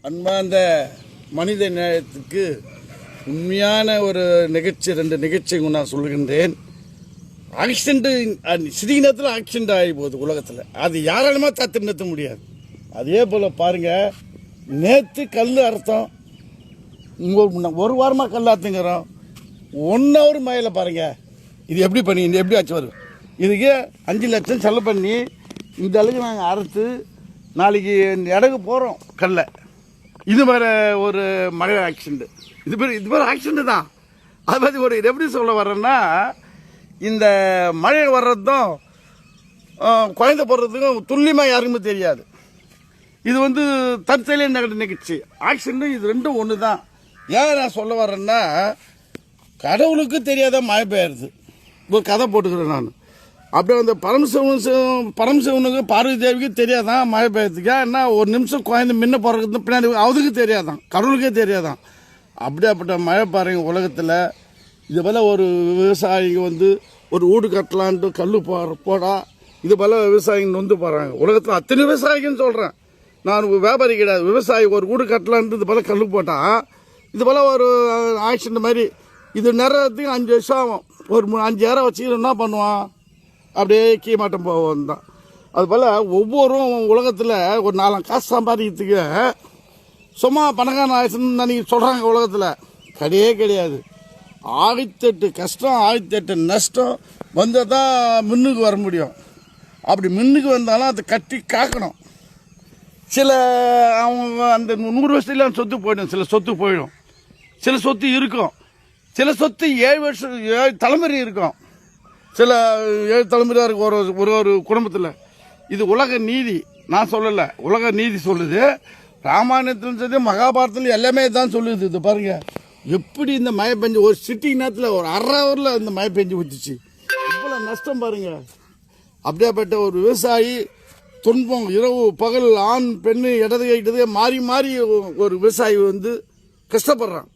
அன்பார்ந்த மனித நேயத்துக்கு உண்மையான ஒரு நிகழ்ச்சி, ரெண்டு நிகழ்ச்சி நான் சொல்கின்றேன். ஆக்சிடென்ட் சிறிய நேரத்தில் ஆக்சிடென்ட் ஆகி போகுது உலகத்தில். அது யாராலுமே தத்து நிறுத்த முடியாது. அதே போல் பாருங்கள், நேற்று கல் அறுத்தோம், ஒரு வாரமாக கல் அறுத்துங்கிறோம். 1 hour மழையில் பாருங்கள், இது எப்படி பண்ணி எப்படி ஆச்சு வரும். இதுக்கு 5 லட்சம் செலவு பண்ணி இந்த அளவுக்கு நாங்கள் அறுத்து நாளைக்கு இடகு போகிறோம் கல்லை. இது மாதிரி ஒரு மழை ஆக்சிடென்ட், இது மாதிரி ஆக்சிடென்ட் தான். அது மாதிரி ஒரு எப்படி சொல்ல வர்றேன்னா, இந்த மழை வர்றதும் குழந்தை போடுறதுக்கும் துல்லியமாக யாருக்குமே தெரியாது. இது தற்செயலே நடக்கிற நிகழ்ச்சி. ஆக்சிடென்ட் இது ரெண்டும் ஒன்று தான். ஏன் நான் சொல்ல வர்றேன்னா, கடவுளுக்கு தெரியாத மழை பெய்யுறது. ஒரு கதை போட்டுக்கிறேன் நான். அப்படியே அந்த பரமசிவனுக்கு பார்வதி தேவிக்கு தெரியாதான் மழை பெய்யறதுக்கா என்ன. ஒரு நிமிஷம் குழந்தை முன்ன போகிறது பின்னாடி அதுக்கு தெரியாதான், கடவுளுக்கே தெரியாதான். அப்படியாப்பட்ட மழை பாருங்க உலகத்தில். இது போல் ஒரு விவசாயிங்க ஒரு வீடு கட்டலான்ட்டு கல் போடா, இது போல் விவசாயிங்க போகிறாங்க உலகத்தில். அத்தனை விவசாயிங்கன்னு சொல்கிறேன் நான், வியாபாரி கிடையாது. விவசாயி ஒரு வீடு கட்டலான்ட்டு இது போல் கல் போட்டால், இது போல் ஒரு ஆக்சிடென்ட் மாதிரி இது நிறையத்துக்கு 5 வருஷம் ஆகும். ஒரு 5 ஏரம் வச்சுக்கிட்டு என்ன பண்ணுவான், அப்படியே கீமாட்டம் போவோம் தான். அதுபோல் ஒவ்வொரு உலகத்தில் ஒரு 4 காசு சம்பாதிக்கிறதுக்கு சும்மா பணக்காரன் ஆயிடுச்சுன்னு நீங்கள் சொல்கிறாங்க. உலகத்தில் கிடையாது. 1008 கஷ்டம், 1008 நஷ்டம் வந்தால் தான் முன்னுக்கு வர முடியும். அப்படி முன்னுக்கு வந்தாலும் அதை கட்டி காக்கணும். சில அவங்க அந்த 100 வருஷத்துலாம் சொத்து போயிடும், சில சொத்து போயிடும், சில சொத்து இருக்கும், சில சொத்து 7 வருஷம் 7 தலைமுறை இருக்கும், சில 7 தலைமுறையாக இருக்கும் ஒரு குடும்பத்தில். இது உலக நீதி, நான் சொல்லலை, உலக நீதி சொல்லுது. ராமாயணத்திலும் சரி மகாபாரதத்தில் எல்லாமே தான் சொல்லுது. இது பாருங்க எப்படி இந்த மழை பெஞ்சு ஒரு சிட்டி நேரத்தில் ஒரு 1/2 hourல இந்த மழை பெஞ்சு ஊற்றிச்சு. இவ்வளோ நஷ்டம் பாருங்க. அப்படியாப்பட்ட ஒரு விவசாயி துன்பம், இரவு பகல், ஆண் பெண்ணு இடது கைட்டது மாறி மாறி ஒரு விவசாயி கஷ்டப்படுறான்.